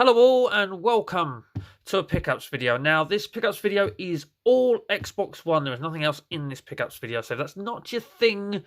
Hello all and welcome to a pickups video. Now this pickups video is all Xbox One. There is nothing else in this pickups video, so if that's not your thing,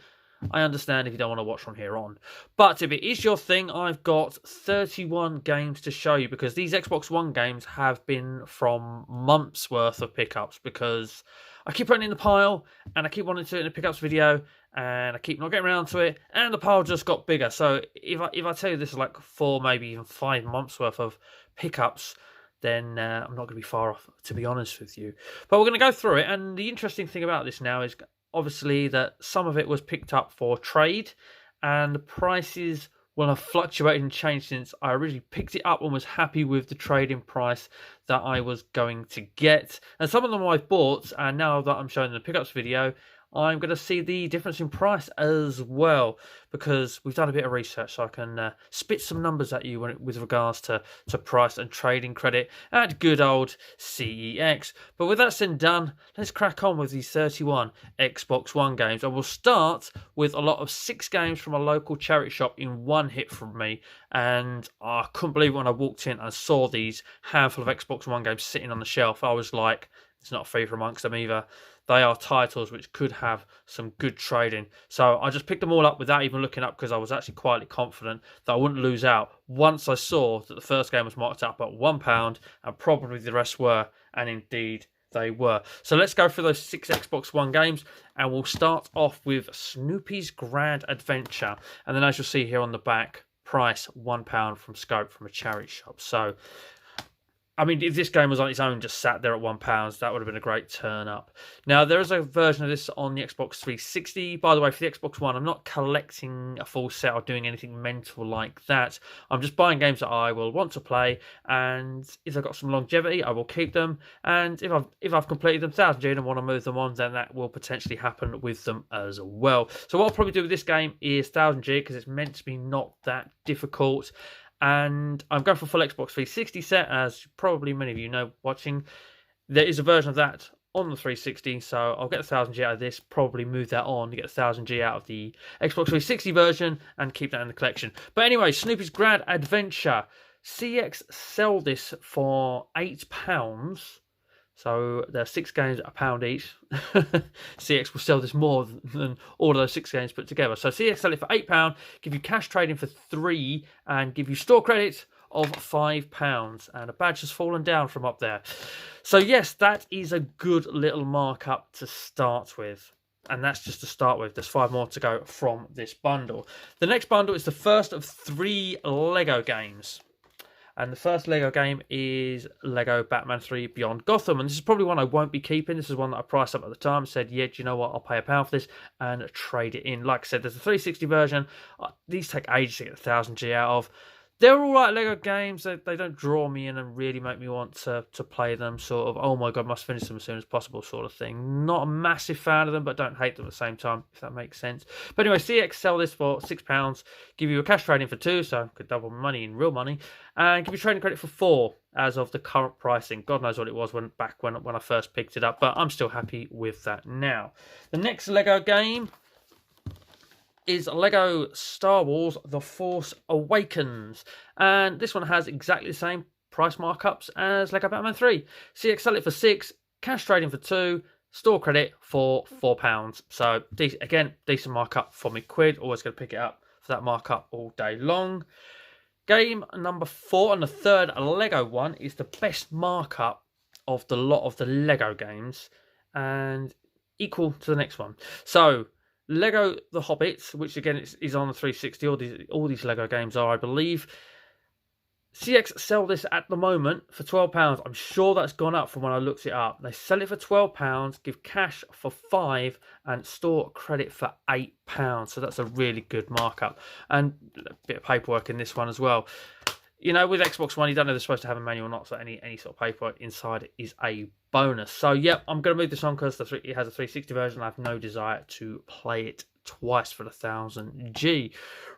I understand if you don't want to watch from here on. But if it is your thing, I've got 31 games to show you because these Xbox One games have been from months worth of pickups because I keep putting it in the pile and I keep wanting to do it in a pickups video and I keep not getting around to it and the pile just got bigger. So if I tell you this is like 4, maybe even 5 months worth of pickups, then I'm not going to be far off, to be honest with you. But we're going to go through it, and the interesting thing about this now is obviously that some of it was picked up for trade and the prices will have fluctuated and changed since I originally picked it up and was happy with the trading price that I was going to get. And some of them I've bought, and now that I'm showing the pickups video, I'm going to see the difference in price as well, because we've done a bit of research, so I can spit some numbers at you with regards to price and trading credit at good old CEX. But with that said and done, let's crack on with these 31 Xbox One games. I will start with a lot of 6 games from a local charity shop in one hit from me, and I couldn't believe it when I walked in and saw these handful of Xbox One games sitting on the shelf. I was like, it's not free from amongst them either. They are titles which could have some good trading. So I just picked them all up without even looking up because I was actually quietly confident that I wouldn't lose out once I saw that the first game was marked up at £1 and probably the rest were, and indeed they were. So let's go through those 6 Xbox One games, and we'll start off with Snoopy's Grand Adventure. And then as you'll see here on the back, price £1 from Scope from a charity shop. So I mean, if this game was on its own, just sat there at £1, that would have been a great turn up. Now, there is a version of this on the Xbox 360. By the way, for the Xbox One, I'm not collecting a full set or doing anything mental like that. I'm just buying games that I will want to play, and if they've got some longevity, I will keep them. And if I've completed them 1000G and want to move them on, then that will potentially happen with them as well. So what I'll probably do with this game is 1000G because it's meant to be not that difficult. And I'm going for full Xbox 360 set, as probably many of you know watching. There is a version of that on the 360, so I'll get the 1000G out of this, probably move that on to get the 1000G out of the Xbox 360 version and keep that in the collection. But anyway, Snoopy's Grand Adventure. CX sell this for £8. So there are 6 games at £1 each. CX will sell this more than all of those 6 games put together. So CX sell it for £8, give you cash trading for 3, and give you store credit of £5. And a badge has fallen down from up there. So yes, that is a good little markup to start with. And that's just to start with. There's 5 more to go from this bundle. The next bundle is the first of 3 Lego games. And the first Lego game is Lego Batman 3 Beyond Gotham. And this is probably one I won't be keeping. This is one that I priced up at the time. Said, yeah, do you know what? I'll pay £1 for this and trade it in. Like I said, there's a 360 version. These take ages to get the 1000G out of. They're all right Lego games. They don't draw me in and really make me want to play them. Sort of, oh my God, must finish them as soon as possible sort of thing. Not a massive fan of them, but don't hate them at the same time, if that makes sense. But anyway, CX sell this for £6. Give you a cash trading for 2, so could double money in real money. And give you trading credit for 4 as of the current pricing. God knows what it was back when I first picked it up, but I'm still happy with that now. The next Lego game is Lego Star Wars The Force Awakens. And this one has exactly the same price markups as Lego Batman 3. CX sell it for 6, cash trading for 2, store credit for £4. So again, decent markup for me £1. Always going to pick it up for that markup all day long. Game number 4 and the third Lego one is the best markup of the lot of the Lego games and equal to the next one. So Lego The Hobbit, which again is on the 360. All these Lego games are, I believe. CX sell this at the moment for £12. I'm sure that's gone up from when I looked it up. They sell it for £12, give cash for 5, and store credit for £8. So that's a really good markup. And a bit of paperwork in this one as well. You know, with Xbox One, you don't know they're supposed to have a manual or not, so any sort of paperwork inside is a bonus. So, yep, I'm going to move this on because it has a 360 version. I have no desire to play it twice for the 1000G.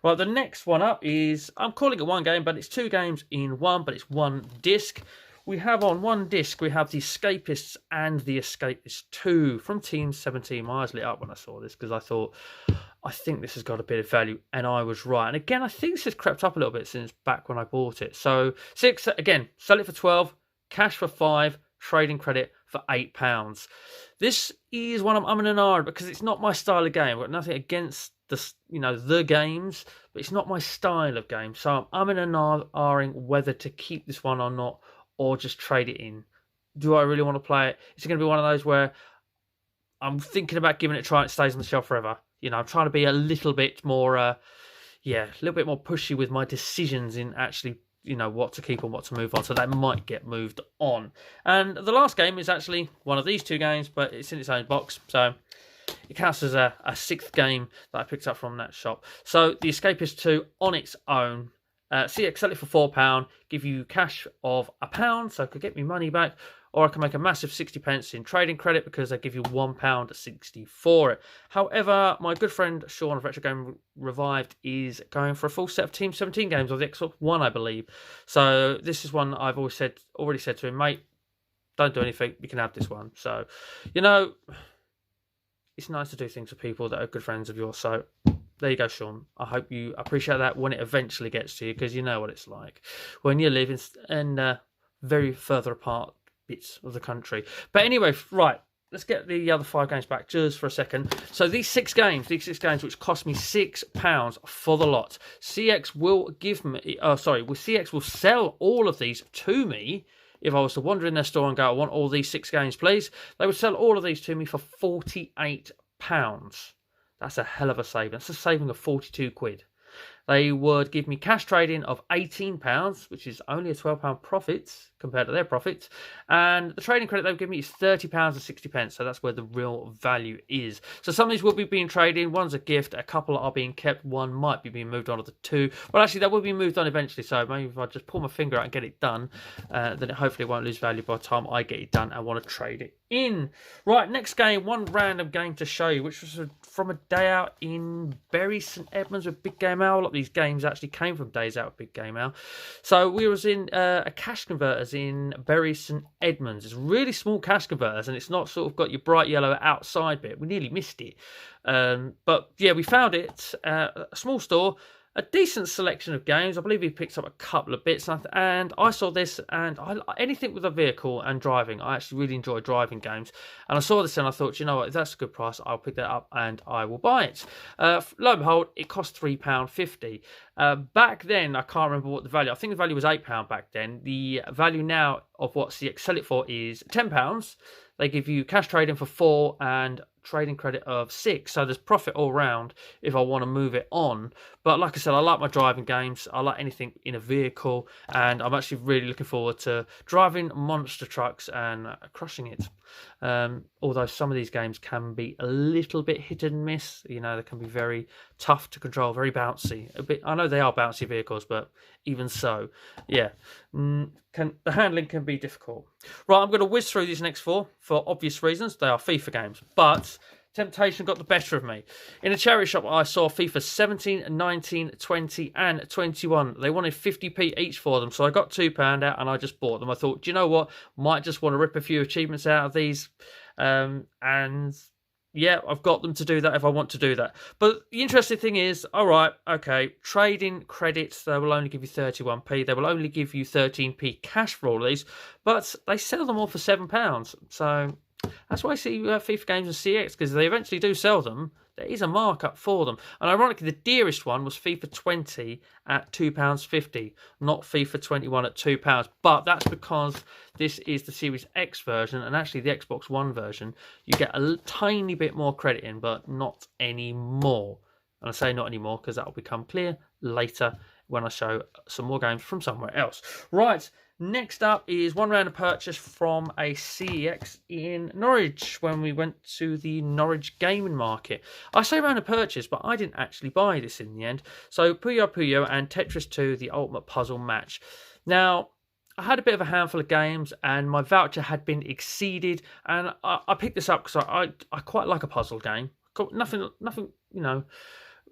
Right, the next one up is, I'm calling it one game, but it's 2 games in one, but it's one disc. we have on one disc, we have the Escapists and the Escapists 2 from Team 17. My eyes lit up when I saw this because I thought, I think this has got a bit of value, and I was right. And again, I think this has crept up a little bit since back when I bought it. So 6, again, sell it for 12, cash for 5, trading credit for £8. This is one I'm in an R because it's not my style of game. I've got nothing against the games, but it's not my style of game. So I'm in an R-ing whether to keep this one or not, or just trade it in. Do I really want to play it? It's going to be one of those where I'm thinking about giving it a try and it stays on the shelf forever. I'm trying to be a little bit more, a little bit more pushy with my decisions in actually, what to keep and what to move on. So that might get moved on. And the last game is actually one of these two games, but it's in its own box. So it counts as a 6th game that I picked up from that shop. So the Escapist 2 on its own. CX, sell it for £4, give you cash of £1, so I could get me money back, or I can make a massive 60p in trading credit because they give you £1.60 for it. However, my good friend Sean of Retro Game Revived is going for a full set of Team 17 games of the Xbox One, I believe. So this is one I've already said to him, mate, don't do anything, you can have this one. So, it's nice to do things for people that are good friends of yours. So there you go, Sean. I hope you appreciate that when it eventually gets to you, because you know what it's like when you live in very further apart bits of the country. But anyway, right, let's get the other 5 games back just for a second. So these 6 games which cost me £6 for the lot, CX will give me, CX will sell all of these to me. If I was to wander in their store and go, I want all these 6 games, please, they would sell all of these to me for £48. That's a hell of a saving. That's a saving of 42 quid. They would give me cash trading of £18, which is only a £12 profit compared to their profit. And the trading credit they would give me is £30 and 60p. So that's where the real value is. So some of these will be being traded. One's a gift. A couple are being kept. One might be being moved on to the 2. Well, actually, that will be moved on eventually. So maybe if I just pull my finger out and get it done, then it hopefully won't lose value by the time I get it done and want to trade it in. Right, next game, one random game to show you, which was from a day out in Bury St Edmunds with Big Game Owl. A lot of these games actually came from days out with Big Game Owl. So we was in a cash converters in Bury St Edmunds. It's really small cash converters, and it's not sort of got your bright yellow outside bit. We nearly missed it. But yeah, we found it. A small store. A decent selection of games. I believe he picked up a couple of bits, and I saw this, and anything with a vehicle and driving. I actually really enjoy driving games, and I saw this and I thought, you know what, if that's a good price, I'll pick that up and I will buy it. Lo and behold, it cost £3.50. Back then, I can't remember what the value. I think the value was £8 back then. The value now of what CX sell it for is £10. They give you cash trading for 4 and trading credit of 6, so there's profit all round if I want to move it on. But like I said, I like my driving games. I like anything in a vehicle, and I'm actually really looking forward to driving monster trucks and crushing it. Although some of these games can be a little bit hit and miss, they can be very tough to control, very bouncy. I know they are bouncy vehicles, but even so, yeah, the handling can be difficult. Right, I'm going to whiz through these next 4 for obvious reasons. They are FIFA games, but temptation got the better of me. In a charity shop, I saw FIFA 17, 19, 20, and 21. They wanted 50p each for them, so I got £2 out and I just bought them. I thought, do you know what? Might just want to rip a few achievements out of these, and yeah, I've got them to do that if I want to do that. But the interesting thing is, all right, okay, trading credits, they will only give you 31p. They will only give you 13p cash for all of these, but they sell them all for £7. So that's why I see FIFA Games and CX, because they eventually do sell them. There is a markup for them. And ironically, the dearest one was FIFA 20 at £2.50, not FIFA 21 at £2. But that's because this is the Series X version, and actually the Xbox One version, you get a tiny bit more credit in, but not anymore. And I say not anymore because that will become clear later when I show some more games from somewhere else. Right. Next up is one round of purchase from a CEX in Norwich when we went to the Norwich gaming market. I say round of purchase, but I didn't actually buy this in the end. So Puyo Puyo and Tetris 2, the Ultimate Puzzle Match. Now, I had a bit of a handful of games and my voucher had been exceeded, and I picked this up because I quite like a puzzle game. Got nothing,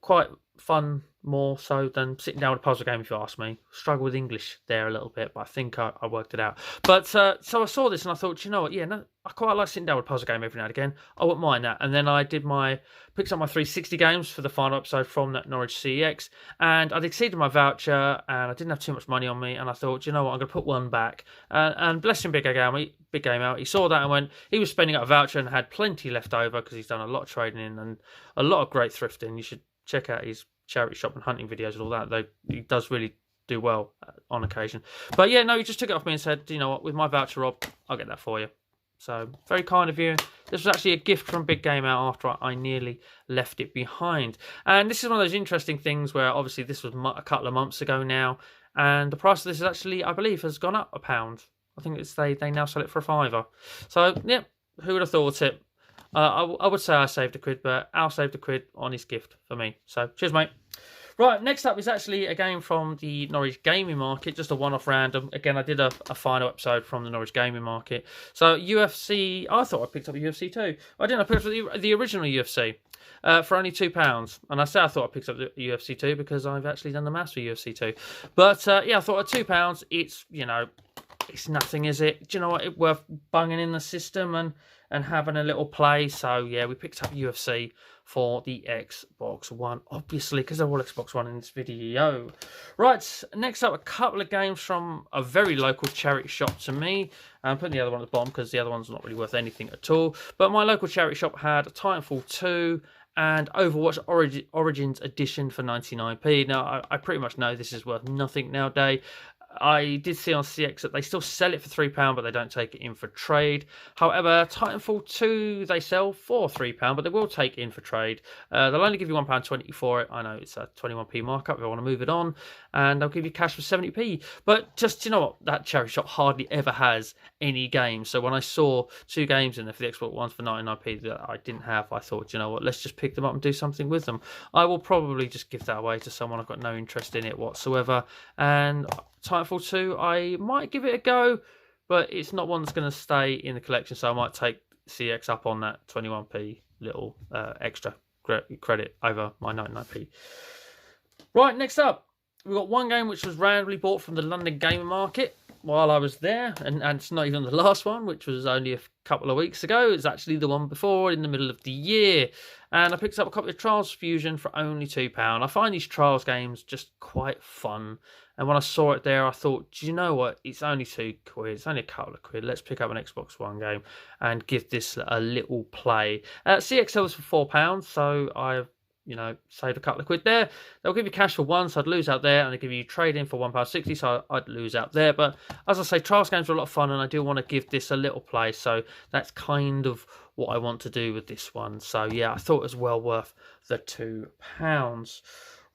quite fun more so than sitting down with a puzzle game, if you ask me. Struggle with English there a little bit, but I think I worked it out. But so I saw this and I thought, you know what? Yeah, no, I quite like sitting down with a puzzle game every now and again. I wouldn't mind that. And then I picked up my 360 games for the final episode from that Norwich CEX, and I'd exceeded my voucher and I didn't have too much money on me. And I thought, you know what? I'm going to put one back. And bless him, big game out. He saw that and went. He was spending up a voucher and had plenty left over because he's done a lot of trading and a lot of great thrifting. You should check out his charity shop and hunting videos and all that. He does really do well on occasion. But yeah, no, he just took it off me and said, you know what, with my voucher, Rob, I'll get that for you. So very kind of you. This was actually a gift from Big Game Out after I nearly left it behind. And this is one of those interesting things where obviously this was a couple of months ago now, and the price of this is actually, I believe, has gone up £1. I think they now sell it for £5. So yeah, who would have thought it? I would say I saved £1, but Al saved £1 on his gift for me. So cheers, mate. Right, next up is actually a game from the Norwich Gaming Market, just a one-off random. Again, I did a final episode from the Norwich Gaming Market. So UFC, I thought I picked up UFC too. I didn't. I picked up the original UFC for only £2. And I say I thought I picked up the UFC 2 because I've actually done the maths for UFC 2. But yeah, I thought at £2, it's, you know, it's nothing, is it? Do you know what? It's worth bunging in the system and having a little play. So yeah, we picked up UFC for the Xbox One, obviously, because they're all Xbox One in this video. Right, next up, a couple of games from a very local charity shop to me. I'm putting the other one at the bottom because the other one's not really worth anything at all. But my local charity shop had Titanfall 2 and Overwatch Origins Edition for 99p. Now, I pretty much know this is worth nothing nowadays. I did see on CX that they still sell it for £3, but they don't take it in for trade. However, Titanfall 2 they sell for £3, but they will take it in for trade. They'll only give you £1.20 for it. I know it's a 21p markup if I want to move it on, and they'll give you cash for 70p. But just, you know what, that charity shop hardly ever has any games. So when I saw 2 games in there for the Xbox One for 99p that I didn't have, I thought, you know what, let's just pick them up and do something with them. I will probably just give that away to someone. I've got no interest in it whatsoever. And Titanfall 2, I might give it a go, but it's not one that's going to stay in the collection, so I might take CX up on that 21p little extra credit over my 99p. Right, next up, we've got one game which was randomly bought from the London Gaming Market while I was there, and it's not even the last one, which was only a couple of weeks ago. It's actually the one before, in the middle of the year. And I picked up a copy of Trials Fusion for only £2. I find these Trials games just quite fun. And when I saw it there, I thought, do you know what? It's only £2. It's only a couple of quid. Let's pick up an Xbox One game and give this a little play. CXL was for £4, so I've, you know, saved a couple of quid there. They'll give you cash for one, so I'd lose out there, and they give you trade-in for £1.60, so I'd lose out there. But as I say, Trials games are a lot of fun, and I do want to give this a little play, so that's kind of what I want to do with this one. So yeah, I thought it was well worth the £2.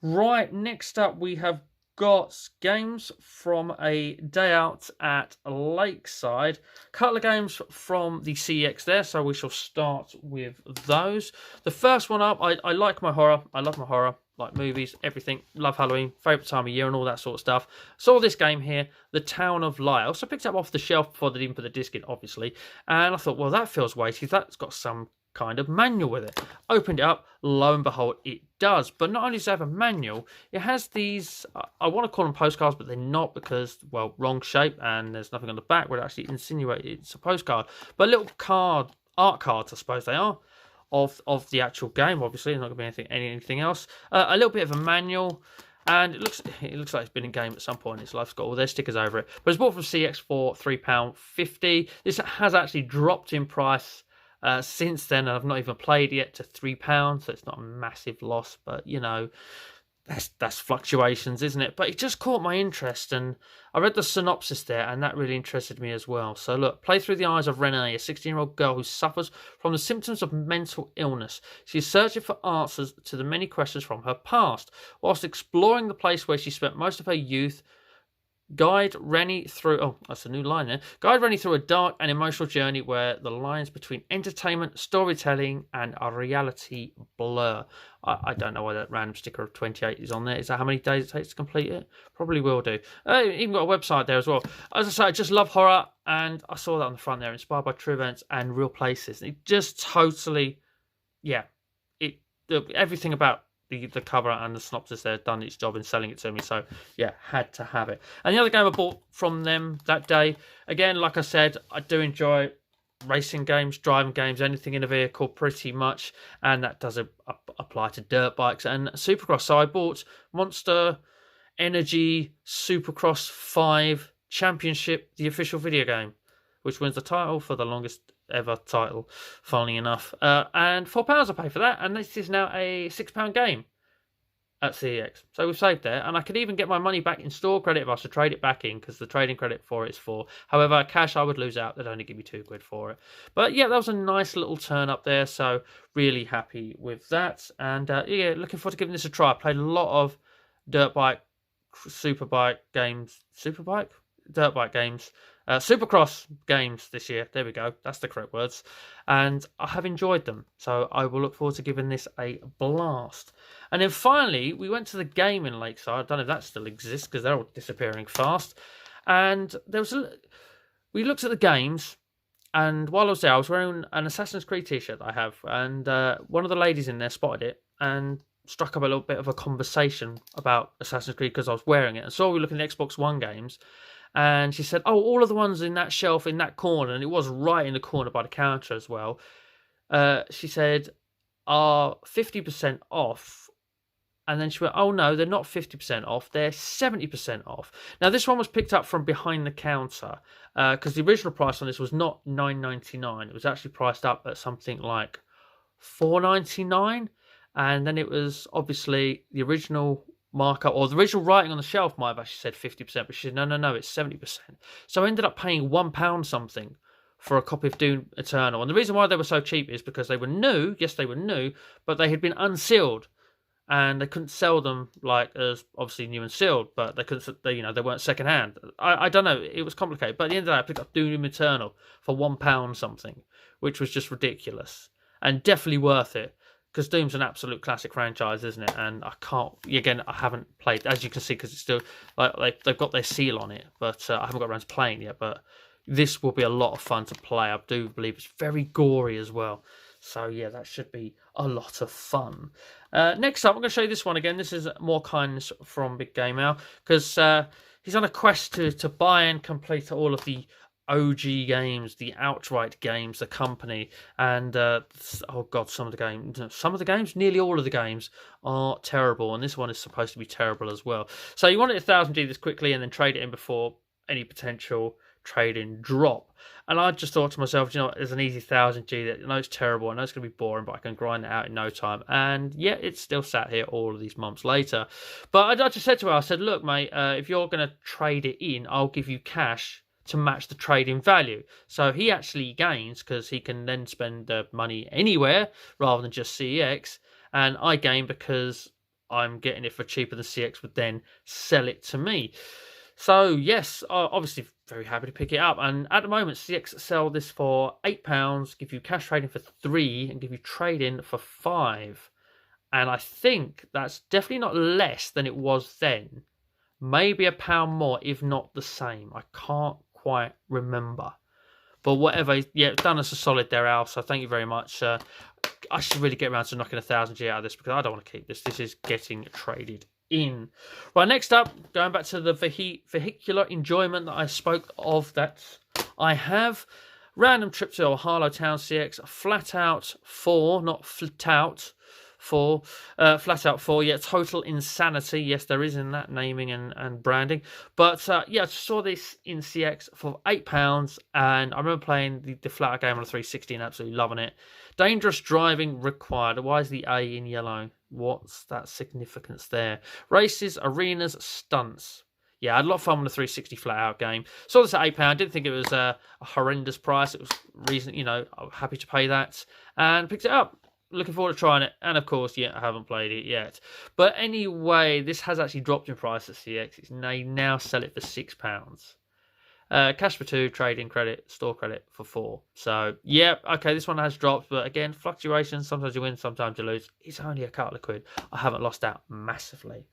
Right, next up we have got games from a day out at Lakeside. Couple of games from the CEX there, so we shall start with those. The first one up, I like my horror. I love my horror, like movies, everything. Love Halloween, favourite time of year and all that sort of stuff. Saw this game here, The Town of Lie. I also picked it up off the shelf before they didn't put the disc in, obviously. And I thought, well, that feels weighty. That's got some kind of manual with it. Opened it up, lo and behold, it does. But not only does it have a manual, it has these, I want to call them postcards, but they're not because, well, wrong shape, and there's nothing on the back where it actually insinuates it's a postcard. But little art cards, I suppose they are, of the actual game. Obviously, it's not going to be anything else. A little bit of a manual. And it looks like it's been in game at some point in its life. It's got all their stickers over it. But it's bought from CX for £3.50. This has actually dropped in price since then, and I've not even played yet, to £3, so it's not a massive loss, but you know, that's fluctuations, isn't it? But it just caught my interest, and I read the synopsis there, and that really interested me as well. So look, play through the eyes of Renee, a 16-year-old girl who suffers from the symptoms of mental illness. She is searching for answers to the many questions from her past, whilst exploring the place where she spent most of her youth. Guide Rennie through, oh, that's a new line there. Guide Rennie through a dark and emotional journey where the lines between entertainment, storytelling, and a reality blur. I don't know why that random sticker of 28 is on there. Is that how many days it takes to complete it? Probably will do. Even got a website there as well. As I say, I just love horror, and I saw that on the front there, inspired by true events and real places. It just totally, yeah, everything about the cover and the synopsis there done its job in selling it to me. So yeah, had to have it. And the other game I bought from them that day, again, like I said, I do enjoy racing games, driving games, anything in a vehicle pretty much, and that does apply to dirt bikes and Supercross. So I bought Monster Energy Supercross 5 Championship, the official video game, which wins the title for the longest ever title, funnily enough. And £4 I pay for that, and this is now a £6 game at CEX. So we've saved there, and I could even get my money back in store credit if I was to trade it back in, because the trading credit for it is 4. However, cash I would lose out. They'd only give me £2 for it. But yeah, that was a nice little turn up there, so really happy with that. And yeah, looking forward to giving this a try. I played a lot of dirt bike, superbike games, Supercross games this year. There we go. That's the correct words. And I have enjoyed them. So I will look forward to giving this a blast. And then finally, we went to the game in Lakeside. I don't know if that still exists because they're all disappearing fast. And we looked at the games. And while I was there, I was wearing an Assassin's Creed t-shirt I have. And one of the ladies in there spotted it and struck up a little bit of a conversation about Assassin's Creed because I was wearing it. And so we were looking at Xbox One games. And she said, oh, all of the ones in that shelf in that corner, and it was right in the corner by the counter as well, she said, are 50% off. And then she went, oh, no, they're not 50% off. They're 70% off. Now, this one was picked up from behind the counter because the original price on this was not $9.99. It was actually priced up at something like $4.99. And then it was obviously the original markup, or the original writing on the shelf might have actually said 50%, but she said, no, it's 70%. So I ended up paying £1 something for a copy of Doom Eternal. And the reason why they were so cheap is because they were new. Yes, they were new, but they had been unsealed. And they couldn't sell them like as obviously new and sealed, but they couldn't. They weren't secondhand. I don't know. It was complicated. But at the end of the day, I picked up Doom Eternal for £1 something, which was just ridiculous and definitely worth it. Because Doom's an absolute classic franchise, isn't it? And I haven't played, as you can see, because it's still, like, they've got their seal on it, but I haven't got around to playing yet. But this will be a lot of fun to play. I do believe it's very gory as well. So, yeah, that should be a lot of fun. Next up, I'm going to show you this one again. This is more kindness from Big Game Al, because he's on a quest to buy and complete all of the OG games, the outright games, the company, and oh god, some of the games, nearly all of the games are terrible, and this one is supposed to be terrible as well. So you want it 1000G this quickly, and then trade it in before any potential trade-in drop. And I just thought to myself, there's an easy 1000G that I know it's terrible, I know it's going to be boring, but I can grind it out in no time. And yeah, it's still sat here all of these months later. But I just said to her, I said, look, mate, if you're going to trade it in, I'll give you cash to match the trade-in value. So he actually gains because he can then spend the money anywhere rather than just CEX, and I gain because I'm getting it for cheaper than CX would then sell it to me. So yes, obviously very happy to pick it up. And at the moment, CX sell this for £8, give you cash trading for 3, and give you trade-in for 5. And I think that's definitely not less than it was then. Maybe £1 more, if not the same. I can't quite remember, but whatever. Yeah, done us a solid there, Al, so thank you very much. I should really get around to knocking 1000G out of this because I don't want to keep this. This is getting traded in. Right, next up, going back to the vehicular enjoyment that I spoke of that I have. Random trip to Harlow Town CX, flat out 4, not flat out 4, flat out 4. Yeah, total insanity. Yes, there is in that naming and branding. But yeah, I saw this in CX for £8, and I remember playing the flat out game on a 360 and absolutely loving it. Dangerous driving required. Why is the A in yellow? What's that significance there? Races, arenas, stunts. Yeah, I had a lot of fun with the 360 flat out game. Saw this at £8. Didn't think it was a horrendous price. It was reason, I'm happy to pay that, and picked it up. Looking forward to trying it, and of course, yeah, I haven't played it yet. But anyway, this has actually dropped in price at CX. They now sell it for £6. Cash for 2, trade-in credit, store credit for 4. So, yeah, okay, this one has dropped, but again, fluctuations. Sometimes you win, sometimes you lose. It's only a couple of quid. I haven't lost out massively.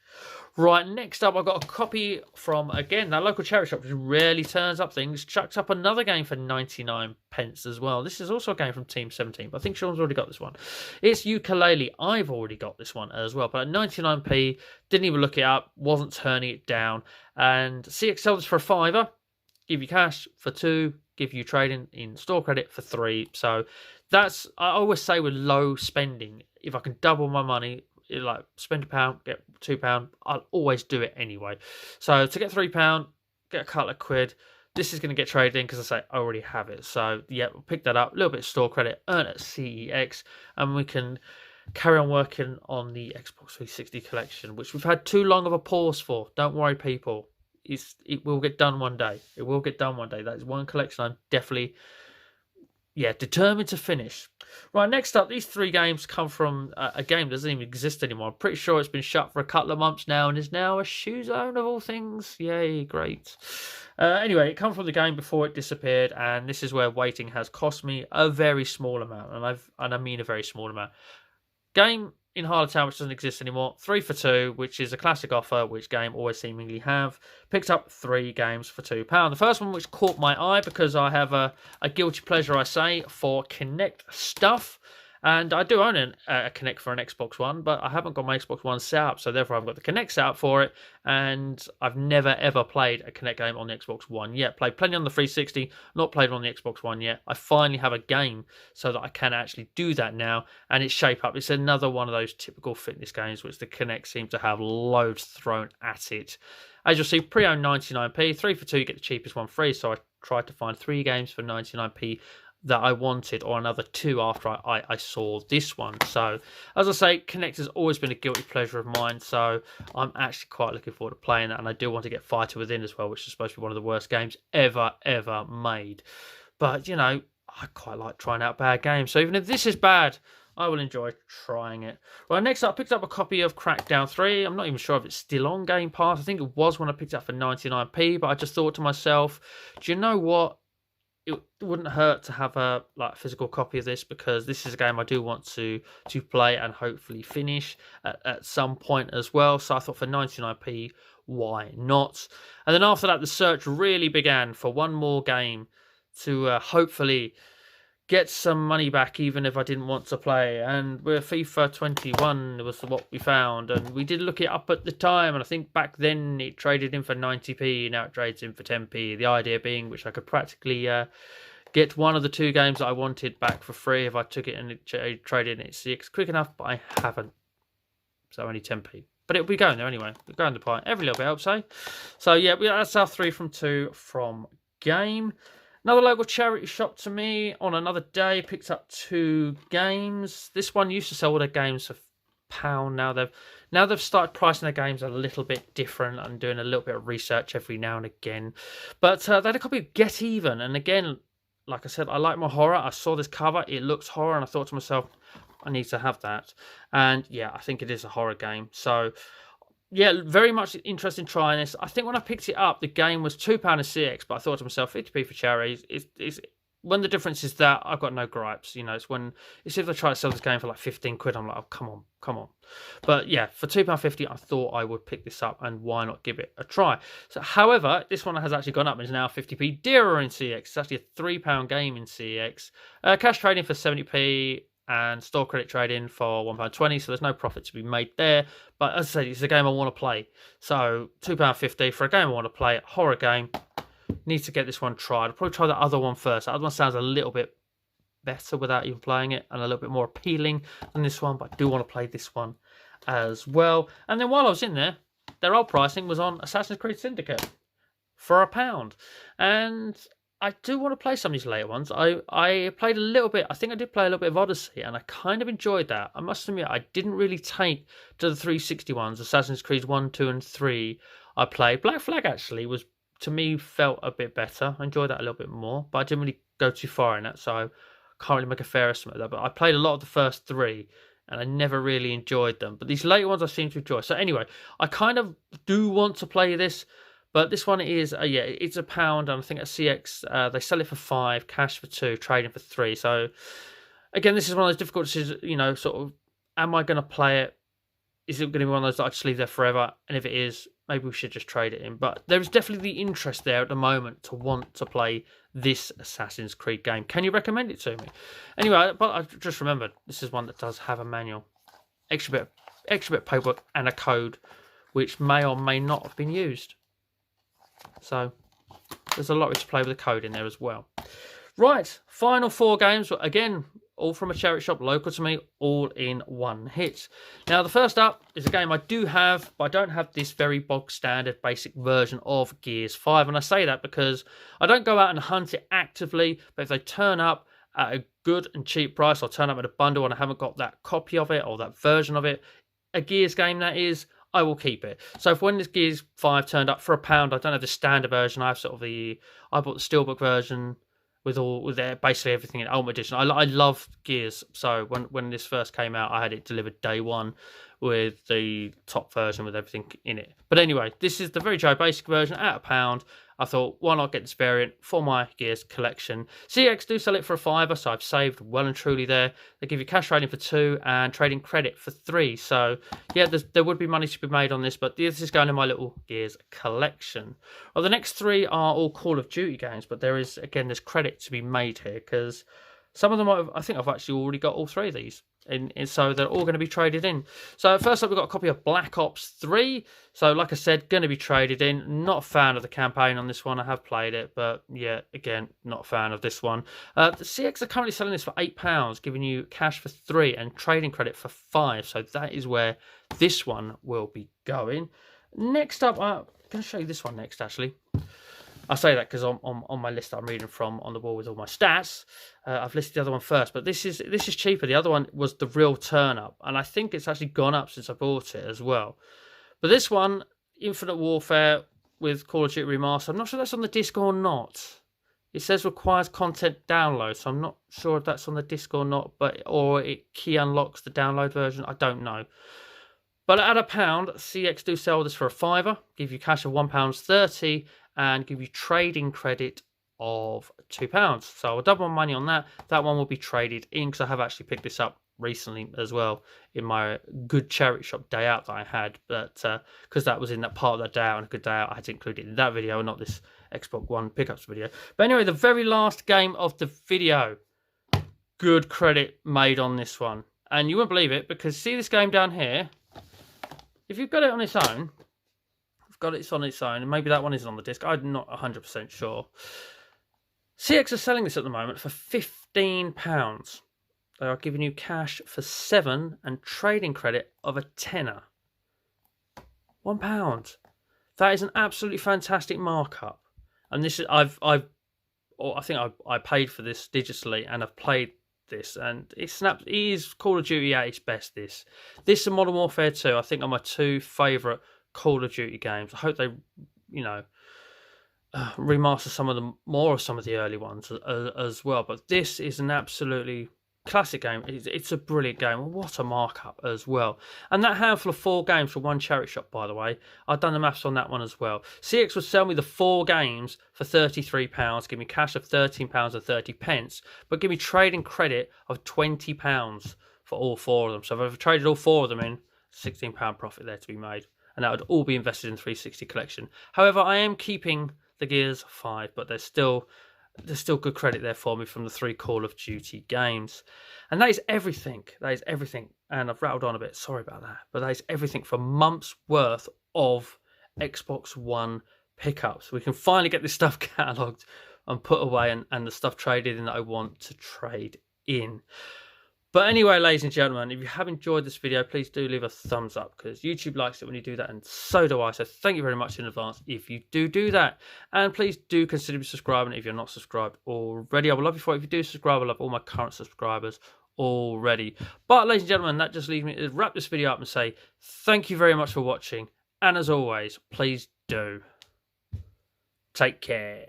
Right, next up, I've got a copy from, again, that local charity shop, which rarely turns up things. Chucks up another game for 99 pence as well. This is also a game from Team 17, but I think Sean's already got this one. It's Ukulele. I've already got this one as well, but at 99p, didn't even look it up, wasn't turning it down. And CX sells for a £5, give you cash for 2, give you trading in store credit for 3. So that's, I always say with low spending, if I can double my money, like spend £1, get £2, I'll always do it anyway. So to get £3, get a couple of quid. This is going to get traded in because I say I already have it. So yeah, we'll pick that up, a little bit of store credit, earn at CEX, and we can carry on working on the Xbox 360 collection, which we've had too long of a pause for. Don't worry, people. It will get done one day. It will get done one day. That is one collection I'm definitely, determined to finish. Right, next up, these 3 games come from a game that doesn't even exist anymore. I'm pretty sure it's been shut for a couple of months now and is now a shoe zone of all things. Yay, great. Anyway, it comes from the game before it disappeared, and this is where waiting has cost me a very small amount, and I mean a very small amount. Game in Harlowtown, which doesn't exist anymore, 3 for 2, which is a classic offer, which game always seemingly have. Picked up 3 games for £2. The first one which caught my eye because I have a guilty pleasure, I say, for Kinect stuff. And I do own a Kinect for an Xbox One, but I haven't got my Xbox One set up, so therefore I've got the Kinect set up for it, and I've never ever played a Kinect game on the Xbox One yet. Played plenty on the 360, not played on the Xbox One yet. I finally have a game so that I can actually do that now, and it's Shape Up. It's another one of those typical fitness games which the Kinect seems to have loads thrown at it. As you'll see, pre-owned 99p, 3 for 2, you get the cheapest one free, so I tried to find 3 games for 99p that I wanted, or another 2 after I saw this one. So as I say, Kinect has always been a guilty pleasure of mine, so I'm actually quite looking forward to playing that, and I do want to get Fighter Within as well, which is supposed to be one of the worst games ever made. But I quite like trying out bad games, so even if this is bad, I will enjoy trying it. Well, next up, I picked up a copy of Crackdown 3. I'm not even sure if it's still on Game Pass. I think it was when I picked it up for 99p, but I just thought to myself, do you know what? It wouldn't hurt to have a physical copy of this, because this is a game I do want to play and hopefully finish at some point as well. So I thought for 99p, why not? And then after that, the search really began for one more game to hopefully get some money back, even if I didn't want to play. And with FIFA 21 was what we found, and we did look it up at the time, and I think back then it traded in for 90p, now it trades in for 10p. The idea being, which I could practically get one of the 2 games that I wanted back for free if I took it and it traded in at 6 quick enough, but I haven't, so only 10p. But it'll be going there anyway. We're going to buy every little bit, I'll say. So yeah, that's our 3 from 2 from game. Another local charity shop to me on another day picked up 2 games. This one used to sell all their games for £1. Now they've started pricing their games a little bit different and doing a little bit of research every now and again. But they had a copy of Get Even, and again, like I said, I like my horror. I saw this cover, it looks horror, and I thought to myself, I need to have that. And yeah, I think it is a horror game. So yeah, very much interested in trying this. I think when I picked it up, the game was £2 a CX, but I thought to myself, 50p for charity. It's when the difference is that, I've got no gripes. It's if they try to sell this game for like 15 quid, I'm like, oh, come on. But yeah, for £2.50, I thought I would pick this up, and why not give it a try? So, however, this one has actually gone up and is now 50p dearer in CX. It's actually a £3 game in CX. Cash trading for 70p. And store credit trade-in for £1.20, so there's no profit to be made there. But as I say, it's a game I want to play. So £2.50 for a game I want to play, horror game. Need to get this one tried. I'll probably try the other one first. The other one sounds a little bit better without even playing it, and a little bit more appealing than this one, but I do want to play this one as well. And then while I was in there, their old pricing was on Assassin's Creed Syndicate for £1. And I do want to play some of these later ones. I played a little bit. I think I did play a little bit of Odyssey, and I kind of enjoyed that. I must admit, I didn't really take to the 360 ones. Assassin's Creed 1, 2, and 3 I played. Black Flag actually was, to me, felt a bit better. I enjoyed that a little bit more, but I didn't really go too far in that, so I can't really make a fair estimate of that. But I played a lot of the first 3, and I never really enjoyed them. But these later ones I seem to enjoy. So anyway, I kind of do want to play this, But this one is, yeah, it's £1, and I think at CX they sell it for 5, cash for 2, trading for 3. So again, this is one of those difficult decisions, you know, sort of, am I going to play it? Is it going to be one of those that I just leave there forever? And if it is, maybe we should just trade it in. But there is definitely the interest there at the moment to want to play this Assassin's Creed game. Can you recommend it to me? Anyway, but I just remembered, this is one that does have a manual. Extra bit of paperwork and a code, which may or may not have been used. So there's a lot to play with the code in there as well. Right, final 4 games, again, all from a charity shop local to me, all in one hit. Now, the first up is a game I do have, but I don't have this very bog standard basic version of Gears 5. And I say that because I don't go out and hunt it actively, but if they turn up at a good and cheap price, or turn up at a bundle and I haven't got that copy of it or that version of it, a Gears game that is, I will keep it. So if when this Gears 5 turned up for £1, I don't have the standard version, I have sort of I bought the Steelbook version, with basically everything in Ultimate Edition. I love Gears, so when this first came out, I had it delivered day one with the top version with everything in it. But anyway, this is the very Joe basic version at £1. I thought, why not get this variant for my Gears collection? CX do sell it for a £5, so I've saved well and truly there. They give you cash trading for 2 and trading credit for 3. So yeah, there would be money to be made on this, but this is going in my little Gears collection. Well, the next 3 are all Call of Duty games, but there's credit to be made here because some of them I think I've actually already got all 3 of these. So they're all going to be traded in. So first up, we've got a copy of Black Ops 3. So like I said, going to be traded in. Not a fan of the campaign on this one. I have played it, but yeah, again, not a fan of this one. The CX are currently selling this for £8, giving you cash for 3 and trading credit for 5. So that is where this one will be going. Next up, I'm going to show you this one next, actually. I say that because on my list that I'm reading from on the wall with all my stats, I've listed the other one first. But this is cheaper. The other one was the real turn up, and I think it's actually gone up since I bought it as well. But this one, Infinite Warfare with Call of Duty Remastered, I'm not sure that's on the disc or not. It says requires content download, so I'm not sure if that's on the disc or not. Or it key unlocks the download version. I don't know. But at £1, CX do sell this for a £5, give you cash of £1.30. And give you trading credit of £2. So I'll double my money on that. That one will be traded in because I have actually picked this up recently as well in my good charity shop day out that I had. But because that was in that part of the day out and a good day out, I had to include it in that video, not this Xbox One pickups video. But anyway, the very last game of the video. Good credit made on this one. And you won't believe it because see this game down here? If you've got it on its own, got it on its own, and maybe that one isn't on the disc. I'm not 100% sure. CX are selling this at the moment for £15. They are giving you cash for 7 and trading credit of a tenner. £1. That is an absolutely fantastic markup. And this is I think I paid for this digitally, and I've played this, and it is Call of Duty at its best. This and Modern Warfare 2, I think, are my 2 favourite Call of Duty games. I hope they, remaster some of the early ones as well. But this is an absolutely classic game. It's a brilliant game. What a markup as well. And that handful of 4 games for one charity shop, by the way, I've done the maths on that one as well. CX will sell me the 4 games for £33, give me cash of £13.30, but give me trading credit of £20 for all 4 of them. So if I've traded all 4 of them in, £16 profit there to be made. And that would all be invested in 360 collection. However, I am keeping the Gears 5, but there's still good credit there for me from the 3 Call of Duty games. And that is everything. That is everything. And I've rattled on a bit. Sorry about that. But that is everything for months worth of Xbox One pickups. We can finally get this stuff catalogued and put away and the stuff traded in that I want to trade in. But anyway, ladies and gentlemen, if you have enjoyed this video, please do leave a thumbs up because YouTube likes it when you do that, and so do I. So thank you very much in advance if you do that. And please do consider subscribing if you're not subscribed already. I would love you for it if you do subscribe. I love all my current subscribers already. But ladies and gentlemen, that just leaves me to wrap this video up and say thank you very much for watching. And as always, please do take care.